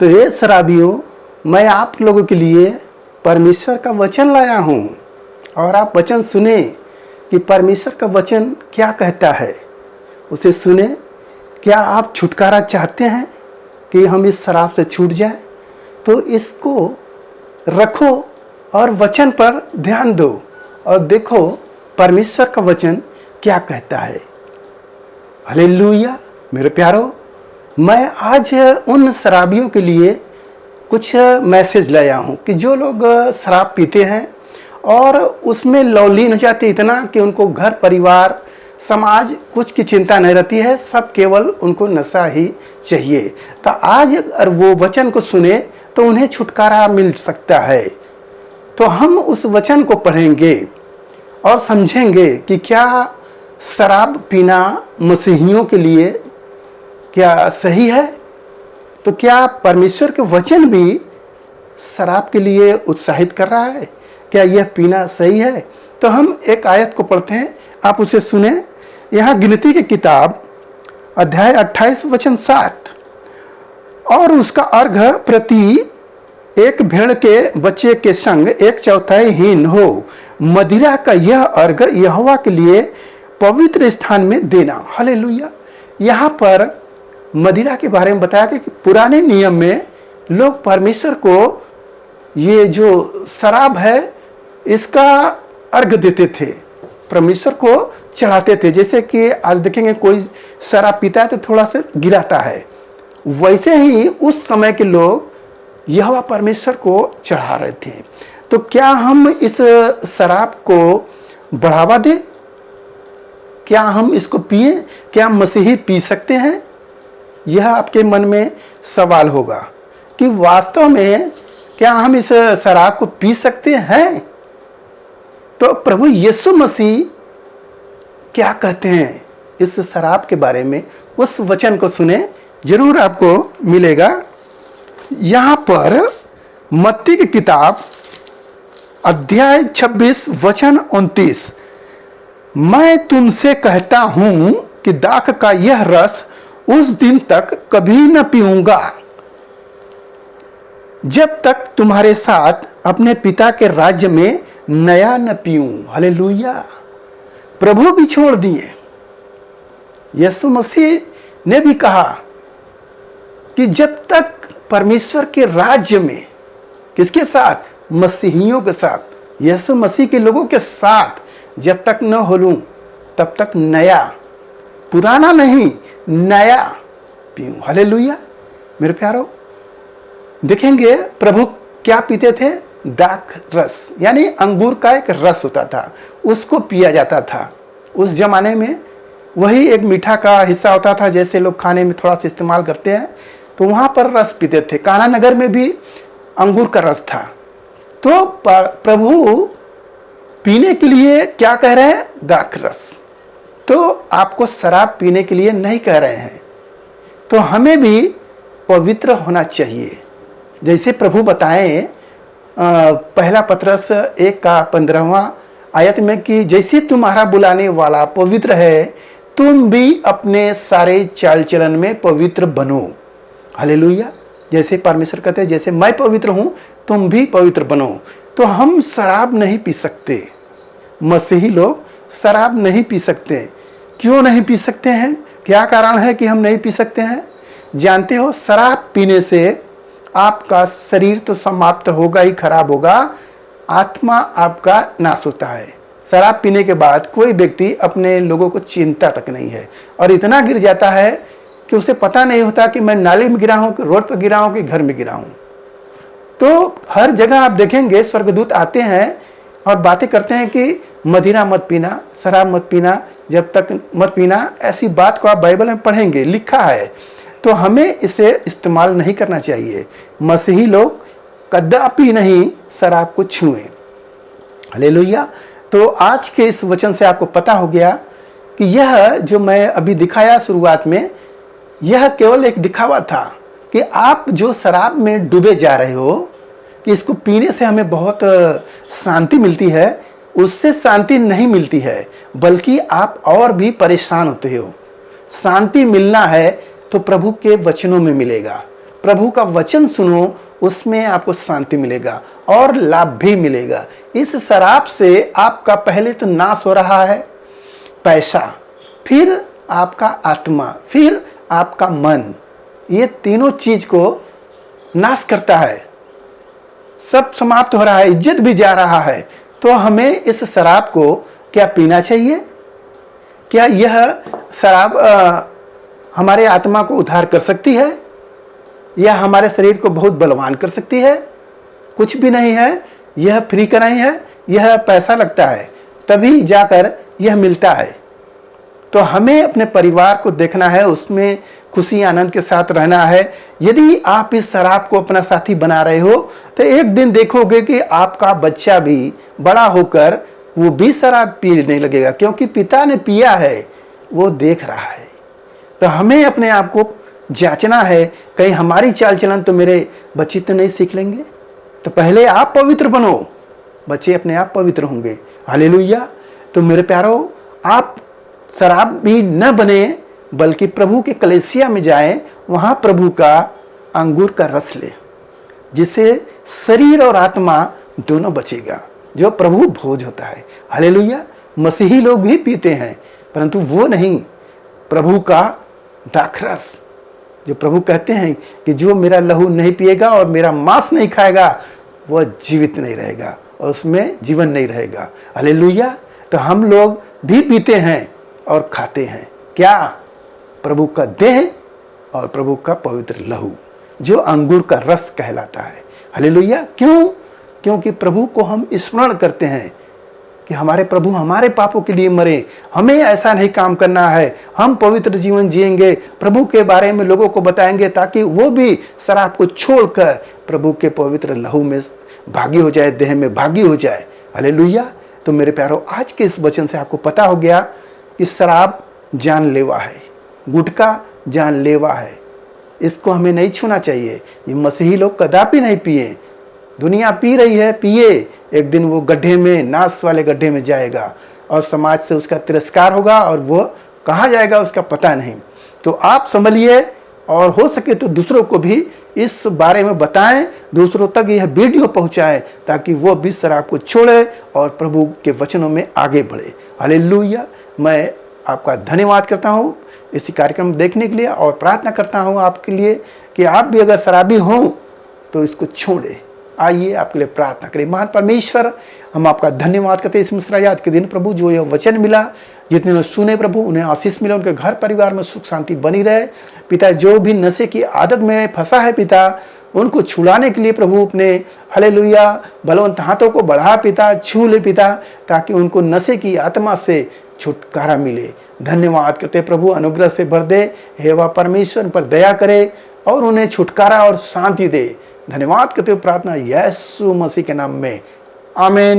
तो हे शराबियों, मैं आप लोगों के लिए परमेश्वर का वचन लाया हूँ और आप वचन सुने कि परमेश्वर का वचन क्या कहता है। उसे सुने। क्या आप छुटकारा चाहते हैं कि हम इस शराब से छूट जाए? तो इसको रखो और वचन पर ध्यान दो और देखो परमेश्वर का वचन क्या कहता है। हालेलुया। मेरे प्यारो, मैं आज उन शराबियों के लिए कुछ मैसेज लाया हूँ कि जो लोग शराब पीते हैं और उसमें लौलीन हो जाते इतना कि उनको घर परिवार समाज कुछ की चिंता नहीं रहती है, सब केवल उनको नशा ही चाहिए। तो आज अगर वो वचन को सुने तो उन्हें छुटकारा मिल सकता है। तो हम उस वचन को पढ़ेंगे और समझेंगे कि क्या शराब पीना मसीहियों के लिए क्या सही है। तो क्या परमेश्वर के वचन भी शराब के लिए उत्साहित कर रहा है? क्या यह पीना सही है? तो हम एक आयत को पढ़ते हैं, आप उसे सुने। यहाँ गिनती की किताब अध्याय 28 वचन 7, और उसका अर्घ प्रति एक भेड़ के बच्चे के संग 1/4 हीन हो। मदिरा का यह अर्घ यहोवा के लिए पवित्र स्थान में देना। हालेलुया। यहाँ पर मदिरा के बारे में बताया कि पुराने नियम में लोग परमेश्वर को ये जो शराब है इसका अर्घ देते थे, परमेश्वर को चढ़ाते थे। जैसे कि आज देखेंगे कोई शराब पीता है तो थोड़ा सा गिराता है, वैसे ही उस समय के लोग यहोवा परमेश्वर को चढ़ा रहे थे। तो क्या हम इस शराब को बढ़ावा दें? क्या हम इसको पिए? क्या मसीही पी सकते हैं? यह आपके मन में सवाल होगा कि वास्तव में क्या हम इस शराब को पी सकते हैं? तो प्रभु यीशु मसीह क्या कहते हैं इस शराब के बारे में, उस वचन को सुने, जरूर आपको मिलेगा। यहाँ पर मत्ती की किताब अध्याय 26 वचन 29, मैं तुमसे कहता हूं कि दाख का यह रस उस दिन तक कभी न पीऊंगा जब तक तुम्हारे साथ अपने पिता के राज्य में नया न पीऊं। हालेलुया। प्रभु भी छोड़ दिए, यीशु मसीह ने भी कहा कि जब तक परमेश्वर के राज्य में, किसके साथ? मसीहियों के साथ, यीशु मसीह के लोगों के साथ जब तक न हो लूं तब तक नया, पुराना नहीं, नया पीऊं। हालेलुया। मेरे प्यारो, देखेंगे प्रभु क्या पीते थे? दाख रस, यानी अंगूर का एक रस होता था, उसको पिया जाता था। उस जमाने में वही एक मीठा का हिस्सा होता था, जैसे लोग खाने में थोड़ा सा इस्तेमाल करते हैं, तो वहां पर रस पीते थे। कान्हा नगर में भी अंगूर का रस था। तो प्रभु पीने के लिए क्या कह रहे हैं? दाख रस। तो आपको शराब पीने के लिए नहीं कह रहे हैं। तो हमें भी पवित्र होना चाहिए, जैसे प्रभु बताएं पहला पतरस 1:15 आयत में कि जैसे तुम्हारा बुलाने वाला पवित्र है, तुम भी अपने सारे चाल चलन में पवित्र बनो। हालेलुया। जैसे परमेश्वर कहते हैं जैसे मैं पवित्र हूं तुम भी पवित्र बनो। तो हम शराब नहीं पी सकते, मसीही लोग शराब नहीं पी सकते। क्यों नहीं पी सकते हैं? क्या कारण है कि हम नहीं पी सकते हैं? जानते हो, शराब पीने से आपका शरीर तो समाप्त होगा ही, खराब होगा, आत्मा आपका नाश होता है। शराब पीने के बाद कोई व्यक्ति अपने लोगों को चिंता तक नहीं है और इतना गिर जाता है कि उसे पता नहीं होता कि मैं नाले में गिरा हूं कि रोड पर गिरा हूं कि घर में गिरा हूं। तो हर जगह आप देखेंगे स्वर्गदूत आते हैं और बातें करते हैं कि मदिरा मत पीना, शराब मत पीना, जब तक मत पीना। ऐसी बात को आप बाइबल में पढ़ेंगे, लिखा है। तो हमें इसे इस्तेमाल नहीं करना चाहिए। मसीही लोग कदापि नहीं शराब को छुएं। हालेलुया। तो आज के इस वचन से आपको पता हो गया कि यह जो मैं अभी दिखाया शुरुआत में, यह केवल एक दिखावा था कि आप जो शराब में डूबे जा रहे हो कि इसको पीने से हमें बहुत शांति मिलती है, उससे शांति नहीं मिलती है, बल्कि आप और भी परेशान होते हो। शांति मिलना है तो प्रभु के वचनों में मिलेगा, प्रभु का वचन सुनो, उसमें आपको शांति मिलेगा और लाभ भी मिलेगा। इस शराब से आपका पहले तो नाश हो रहा है पैसा, फिर आपका आत्मा, फिर आपका मन, ये तीनों चीज को नाश करता है, सब समाप्त हो रहा है, इज्जत भी जा रहा है। तो हमें इस शराब को क्या पीना चाहिए? क्या यह शराब हमारे आत्मा को उद्धार कर सकती है या हमारे शरीर को बहुत बलवान कर सकती है? कुछ भी नहीं है, यह फ्री का नहीं है, यह पैसा लगता है तभी जाकर यह मिलता है। तो हमें अपने परिवार को देखना है, उसमें खुशी आनंद के साथ रहना है। यदि आप इस शराब को अपना साथी बना रहे हो तो एक दिन देखोगे कि आपका बच्चा भी बड़ा होकर वो भी शराब पीने लगेगा, क्योंकि पिता ने पिया है, वो देख रहा है। तो हमें अपने आप को जांचना है, कहीं हमारी चाल चलन तो मेरे बच्चे तो नहीं सीख लेंगे। तो पहले आप पवित्र बनो, बच्चे अपने आप पवित्र होंगे। हालेलुया। तो मेरे प्यारो, आप शराब भी न बने बल्कि प्रभु के कलीसिया में जाएं, वहां प्रभु का अंगूर का रस ले, जिससे शरीर और आत्मा दोनों बचेगा, जो प्रभु भोज होता है। हालेलुया। मसीही लोग भी पीते हैं, परंतु वो नहीं, प्रभु का दाखरस, जो प्रभु कहते हैं कि जो मेरा लहू नहीं पिएगा और मेरा मांस नहीं खाएगा वह जीवित नहीं रहेगा और उसमें जीवन नहीं रहेगा। हालेलुया। तो हम लोग भी पीते हैं और खाते हैं क्या? प्रभु का देह और प्रभु का पवित्र लहू, जो अंगूर का रस कहलाता है। हालेलुया। क्यों? क्योंकि प्रभु को हम स्मरण करते हैं कि हमारे प्रभु हमारे पापों के लिए मरे, हमें ऐसा नहीं काम करना है, हम पवित्र जीवन जिएंगे, प्रभु के बारे में लोगों को बताएंगे ताकि वो भी शराब को छोड़कर प्रभु के पवित्र लहू में भागी हो जाए, देह में भागी हो जाए। हालेलुया। तो मेरे प्यारो, आज के इस वचन से आपको पता हो गया कि शराब जानलेवा है, गुटखा जानलेवा है, इसको हमें नहीं छूना चाहिए। ये मसीही लोग कदापि नहीं पिए, दुनिया पी रही है, पिए, एक दिन वो गड्ढे में, नाश वाले गड्ढे में जाएगा और समाज से उसका तिरस्कार होगा और वो कहाँ जाएगा उसका पता नहीं। तो आप संभलिए और हो सके तो दूसरों को भी इस बारे में बताएं, दूसरों तक यह वीडियो पहुंचाएं ताकि वो भी शराब को छोड़े और प्रभु के वचनों में आगे बढ़े। हालेलुया। मैं आपका धन्यवाद करता हूँ इसी कार्यक्रम देखने के लिए और प्रार्थना करता हूँ आपके लिए कि आप भी अगर शराबी हों तो इसको छोड़ें। आइए आपके लिए प्रार्थना करें। महान परमेश्वर, हम आपका धन्यवाद करते हैं इस मिश्रायात के दिन प्रभु, जो यह वचन मिला, जितने लोग सुने प्रभु उन्हें आशीष मिले, उनके घर परिवार में सुख शांति बनी रहे। पिता, जो भी नशे की आदत में फंसा है पिता, उनको छुड़ाने के लिए प्रभु अपने हालेलुया बलवंत हाथों को बढ़ा पिता, छू ले पिता, ताकि उनको नशे की आत्मा से छुटकारा मिले। धन्यवाद करते प्रभु, अनुग्रह से भर दे, हे वह परमेश्वर पर दया करे और उन्हें छुटकारा और शांति दे। धन्यवाद करते हुए प्रार्थना यीशु मसीह के नाम में, आमीन।